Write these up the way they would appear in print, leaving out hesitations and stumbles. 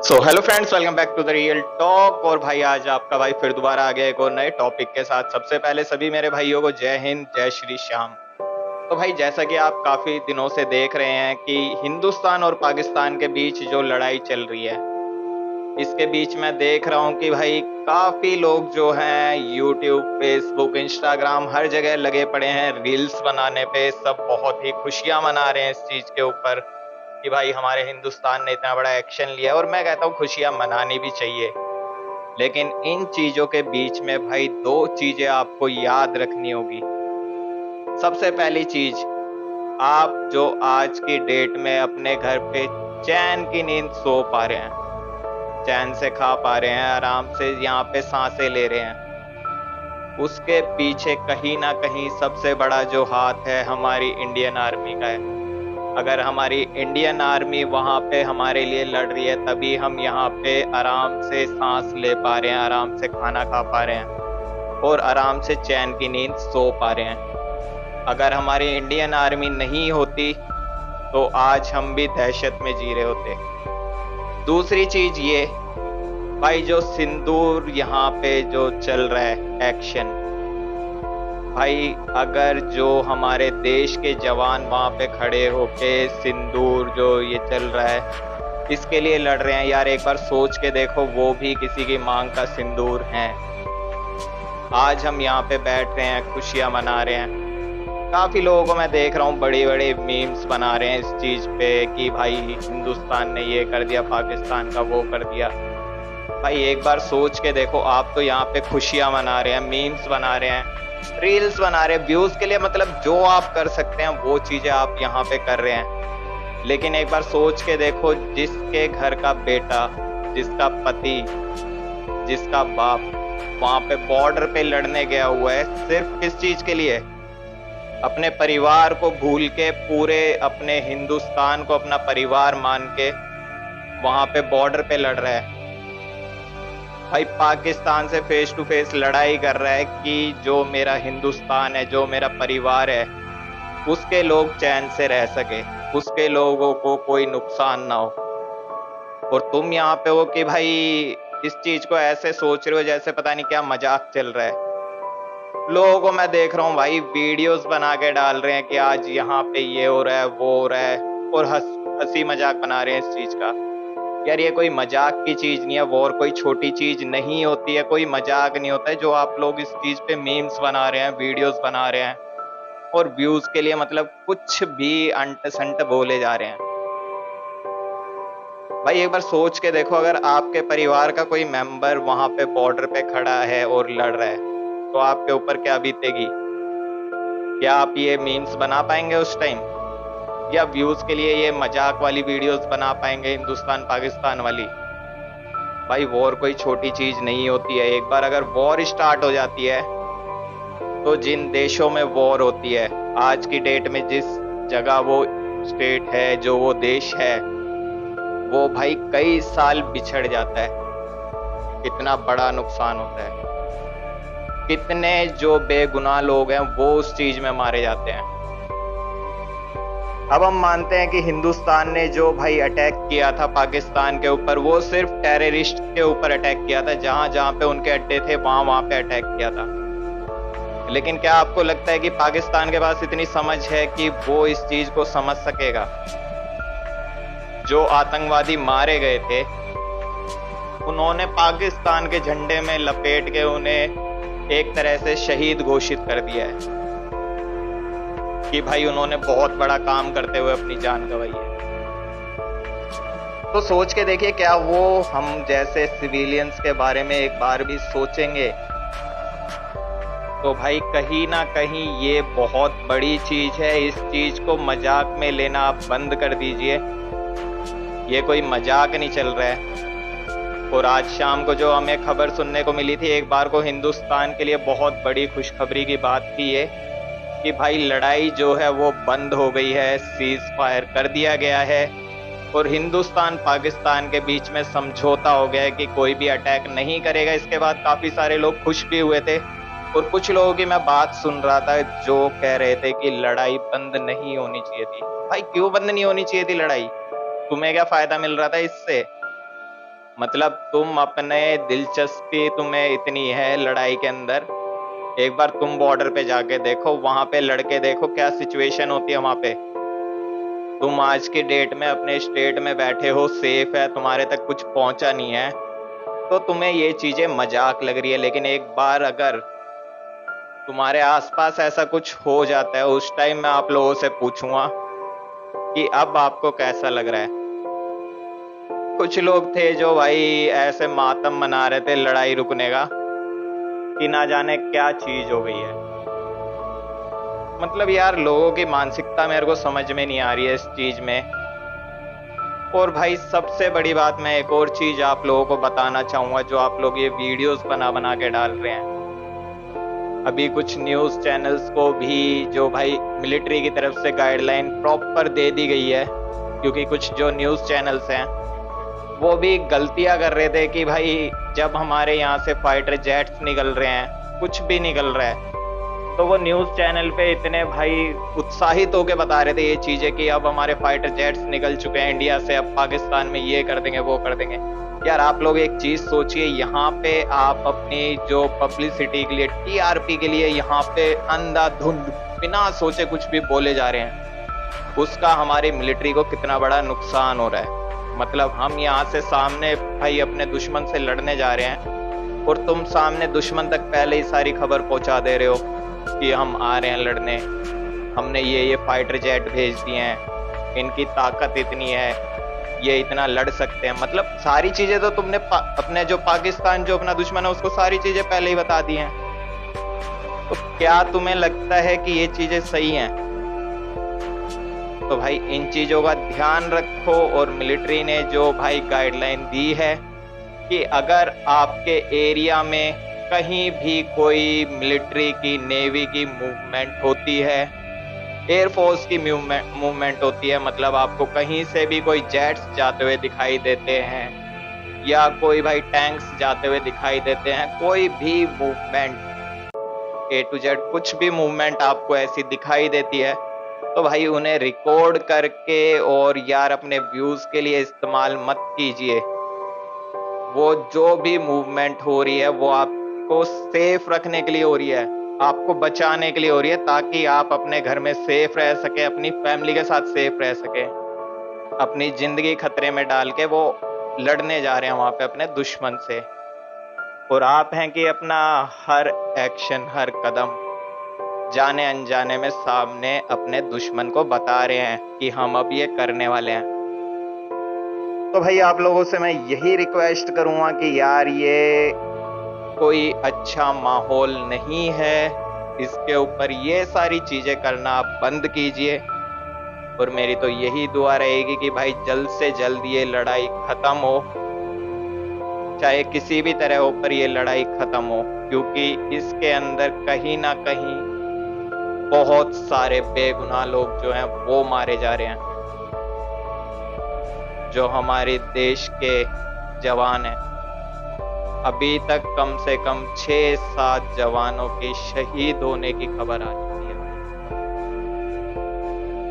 So hello friends, welcome back to the real talk. और भाई आज आपका भाई फिर दोबारा आ गया एक और नए टॉपिक के साथ। सबसे पहले सभी मेरे भाइयों को जय हिंद, जय श्री श्याम। तो भाई जैसा कि आप काफी दिनों से देख रहे हैं कि हिंदुस्तान और पाकिस्तान के बीच जो लड़ाई चल रही है, इसके बीच मैं देख रहा हूँ कि भाई काफी लोग जो हैं यूट्यूब, फेसबुक, इंस्टाग्राम हर जगह लगे पड़े हैं रील्स बनाने पे। सब बहुत ही खुशियां मना रहे हैं इस चीज के ऊपर कि भाई हमारे हिंदुस्तान ने इतना बड़ा एक्शन लिया। और मैं कहता हूँ खुशियां मनानी भी चाहिए, लेकिन इन चीजों के बीच में भाई दो चीजें आपको याद रखनी होगी। सबसे पहली चीज, आप जो आज की डेट में अपने घर पे चैन की नींद सो पा रहे हैं, चैन से खा पा रहे हैं, आराम से यहाँ पे सांसें ले रहे हैं, उसके पीछे कहीं ना कहीं सबसे बड़ा जो हाथ है हमारी इंडियन आर्मी का है। अगर हमारी इंडियन आर्मी वहां पे हमारे लिए लड़ रही है, तभी हम यहाँ पे आराम से सांस ले पा रहे हैं, आराम से खाना खा पा रहे हैं और आराम से चैन की नींद सो पा रहे हैं। अगर हमारी इंडियन आर्मी नहीं होती तो आज हम भी दहशत में जी रहे होते। दूसरी चीज ये, भाई जो सिंदूर यहाँ पे जो चल रहा है एक्शन, भाई अगर जो हमारे देश के जवान वहां पे खड़े होके सिंदूर जो ये चल रहा है इसके लिए लड़ रहे हैं, यार एक बार सोच के देखो, वो भी किसी की मांग का सिंदूर है। आज हम यहाँ पे बैठ रहे हैं, खुशियां मना रहे हैं। काफी लोगों को मैं देख रहा हूँ बड़े बड़े मीम्स बना रहे हैं इस चीज पे कि भाई हिंदुस्तान ने ये कर दिया, पाकिस्तान का वो कर दिया। भाई एक बार सोच के देखो, आप तो यहाँ पे खुशियां मना रहे हैं, मीम्स बना रहे हैं, रील्स बना रहे हैं व्यूज के लिए, मतलब जो आप कर सकते हैं वो चीजें आप यहाँ पे कर रहे हैं। लेकिन एक बार सोच के देखो, जिसके घर का बेटा, जिसका पति, जिसका बाप वहां पे बॉर्डर पे लड़ने गया हुआ है, सिर्फ किस चीज के लिए? अपने परिवार को भूल के, पूरे अपने हिंदुस्तान को अपना परिवार मान के वहां पे बॉर्डर पे लड़ रहा है। भाई पाकिस्तान से फेस टू फेस लड़ाई कर रहा है कि जो मेरा हिंदुस्तान है, जो मेरा परिवार है, उसके लोग चैन से रह सके, उसके लोगों को कोई नुकसान ना हो। और तुम यहाँ पे हो कि भाई इस चीज को ऐसे सोच रहे हो जैसे पता नहीं क्या मजाक चल रहा है। लोगों को मैं देख रहा हूँ भाई वीडियोस बना के डाल रहे हैं कि आज यहाँ पे ये हो रहा है, वो हो रहा है, और हंसी मजाक बना रहे हैं इस चीज का। यार ये कोई मजाक की चीज नहीं है, वॉर कोई छोटी चीज नहीं होती है, कोई मजाक नहीं होता है। जो आप लोग इस चीज पे मीम्स बना रहे हैं, वीडियोस बना रहे हैं और व्यूज के लिए मतलब कुछ भी अंट संट बोले जा रहे हैं। भाई एक बार सोच के देखो, अगर आपके परिवार का कोई मेंबर वहां पे बॉर्डर पे खड़ा है और लड़ रहा है तो आपके ऊपर क्या बीतेगी? क्या आप ये मीम्स बना पाएंगे उस टाइम, या व्यूज के लिए ये मजाक वाली वीडियोस बना पाएंगे हिंदुस्तान पाकिस्तान वाली? भाई वॉर कोई छोटी चीज नहीं होती है। एक बार अगर वॉर स्टार्ट हो जाती है तो जिन देशों में वॉर होती है, आज की डेट में जिस जगह वो स्टेट है, जो वो देश है, वो भाई कई साल बिछड़ जाता है। कितना बड़ा नुकसान होता है, कितने जो बेगुनाह लोग हैं वो उस चीज में मारे जाते हैं। अब हम मानते हैं कि हिंदुस्तान ने जो भाई अटैक किया था पाकिस्तान के ऊपर, वो सिर्फ टेररिस्ट के ऊपर अटैक किया था, जहां जहां पे उनके अड्डे थे वहां वहां पे अटैक किया था। लेकिन क्या आपको लगता है कि पाकिस्तान के पास इतनी समझ है कि वो इस चीज को समझ सकेगा? जो आतंकवादी मारे गए थे उन्होंने पाकिस्तान के झंडे में लपेट के उन्हें एक तरह से शहीद घोषित कर दिया है कि भाई उन्होंने बहुत बड़ा काम करते हुए अपनी जान गंवाई है। तो सोच के देखिए, क्या वो हम जैसे सिविलियंस के बारे में एक बार भी सोचेंगे? तो भाई कहीं ना कहीं ये बहुत बड़ी चीज है। इस चीज को मजाक में लेना आप बंद कर दीजिए, ये कोई मजाक नहीं चल रहा है। और आज शाम को जो हमें खबर सुनने को मिली थी, एक बार को हिंदुस्तान के लिए बहुत बड़ी खुशखबरी की बात थी ये कि भाई लड़ाई जो है वो बंद हो गई है, सीज फायर कर दिया गया है और हिंदुस्तान पाकिस्तान के बीच में समझौता हो गया है कि कोई भी अटैक नहीं करेगा। इसके बाद काफी सारे लोग खुश भी हुए थे और कुछ लोगों की मैं बात सुन रहा था जो कह रहे थे कि लड़ाई बंद नहीं होनी चाहिए थी। भाई क्यों बंद नहीं होनी चाहिए थी लड़ाई? तुम्हें क्या फायदा मिल रहा था इससे? मतलब तुम अपने दिलचस्पी तुम्हें इतनी है लड़ाई के अंदर, एक बार तुम बॉर्डर पे जाके देखो, वहां पे लड़के देखो क्या सिचुएशन होती है वहां पे। तुम आज की डेट में अपने स्टेट में बैठे हो, सेफ है, तुम्हारे तक कुछ पहुंचा नहीं है, तो तुम्हें ये चीजें मजाक लग रही है। लेकिन एक बार अगर तुम्हारे आसपास ऐसा कुछ हो जाता है, उस टाइम मैं आप लोगों से पूछूंगा कि अब आपको कैसा लग रहा है। कुछ लोग थे जो भाई ऐसे मातम मना रहे थे लड़ाई रुकने का कि ना जाने क्या चीज हो गई है। मतलब यार लोगों की मानसिकता मेरे को समझ में नहीं आ रही है इस चीज में। और भाई सबसे बड़ी बात, मैं एक और चीज आप लोगों को बताना चाहूंगा, जो आप लोग ये वीडियोस बना बना के डाल रहे हैं। अभी कुछ न्यूज चैनल्स को भी जो भाई मिलिट्री की तरफ से गाइडलाइन प्रॉपर दे दी गई है, क्योंकि कुछ जो न्यूज चैनल्स हैं वो भी गलतियां कर रहे थे कि भाई जब हमारे यहाँ से फाइटर जेट्स निकल रहे हैं, कुछ भी निकल रहा है, तो वो न्यूज चैनल पे इतने भाई उत्साहित होके बता रहे थे ये चीजें कि अब हमारे फाइटर जेट्स निकल चुके हैं इंडिया से, अब पाकिस्तान में ये कर देंगे वो कर देंगे। यार आप लोग एक चीज सोचिए, यहाँ पे आप अपनी जो पब्लिसिटी के लिए, टीआरपी के लिए यहाँ पे अंधाधुंध बिना सोचे कुछ भी बोले जा रहे हैं, उसका हमारी मिलिट्री को कितना बड़ा नुकसान हो रहा है। मतलब हम यहाँ से सामने भाई अपने दुश्मन से लड़ने जा रहे हैं, और तुम सामने दुश्मन तक पहले ही सारी खबर पहुंचा दे रहे हो कि हम आ रहे हैं लड़ने, हमने ये फाइटर जेट भेज दिए हैं, इनकी ताकत इतनी है, ये इतना लड़ सकते हैं। मतलब सारी चीजें तो तुमने अपने जो पाकिस्तान जो अपना दुश्मन है उसको सारी चीजें पहले ही बता दी हैं। तो क्या तुम्हें लगता है कि ये चीजें सही हैं? तो भाई इन चीजों का ध्यान रखो। और मिलिट्री ने जो भाई गाइडलाइन दी है कि अगर आपके एरिया में कहीं भी कोई मिलिट्री की, नेवी की मूवमेंट होती है, एयरफोर्स की मूवमेंट होती है, मतलब आपको कहीं से भी कोई जेट्स जाते हुए दिखाई देते हैं या कोई भाई टैंक्स जाते हुए दिखाई देते हैं, कोई भी मूवमेंट A to Z कुछ भी मूवमेंट आपको ऐसी दिखाई देती है, तो भाई उन्हें रिकॉर्ड करके और यार अपने व्यूज के लिए इस्तेमाल मत कीजिए। वो जो भी मूवमेंट हो रही है वो आपको सेफ रखने के लिए हो रही है, आपको बचाने के लिए हो रही है, ताकि आप अपने घर में सेफ रह सके, अपनी फैमिली के साथ सेफ रह सके। अपनी जिंदगी खतरे में डाल के वो लड़ने जा रहे हैं वहां पे अपने दुश्मन से, और आप हैं कि अपना हर एक्शन, हर कदम जाने अनजाने में सामने अपने दुश्मन को बता रहे हैं कि हम अब ये करने वाले हैं। तो भाई आप लोगों से मैं यही रिक्वेस्ट करूंगा कि यार ये कोई अच्छा माहौल नहीं है, इसके ऊपर ये सारी चीजें करना आप बंद कीजिए। और मेरी तो यही दुआ रहेगी कि भाई जल्द से जल्द ये लड़ाई खत्म हो, चाहे किसी भी तरह ऊपर ये लड़ाई खत्म हो, क्योंकि इसके अंदर कहीं ना कहीं बहुत सारे बेगुनाह लोग जो हैं वो मारे जा रहे हैं। जो हमारे देश के जवान हैं, अभी तक कम से कम 6-7 जवानों के शहीद होने की खबर आ चुकी है।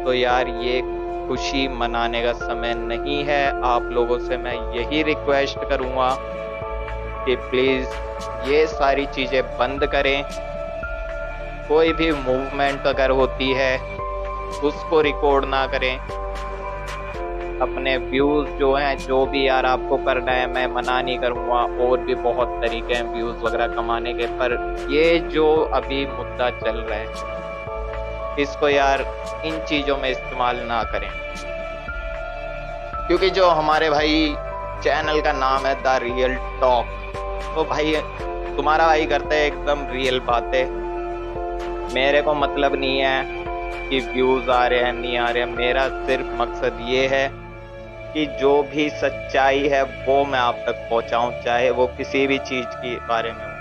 तो यार ये खुशी मनाने का समय नहीं है। आप लोगों से मैं यही रिक्वेस्ट करूंगा कि प्लीज ये सारी चीजें बंद करें। कोई भी मूवमेंट अगर होती है उसको रिकॉर्ड ना करें। अपने व्यूज जो हैं, जो भी यार आपको करना है, मैं मना नहीं करूंगा, और भी बहुत तरीके हैं व्यूज वगैरह कमाने के, पर ये जो अभी मुद्दा चल रहा है इसको यार इन चीजों में इस्तेमाल ना करें, क्योंकि जो हमारे भाई चैनल का नाम है द रियल टॉक, तो भाई तुम्हारा भाई करता है एकदम रियल बातें। मेरे को मतलब नहीं है कि व्यूज आ रहे हैं नहीं आ रहे हैं, मेरा सिर्फ मकसद ये है कि जो भी सच्चाई है वो मैं आप तक पहुंचाऊं, चाहे वो किसी भी चीज के बारे में हो।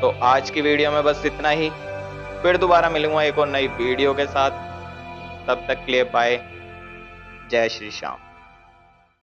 तो आज की वीडियो में बस इतना ही, फिर दोबारा मिलूंगा एक और नई वीडियो के साथ। तब तक के लिए बाय, जय श्री श्याम।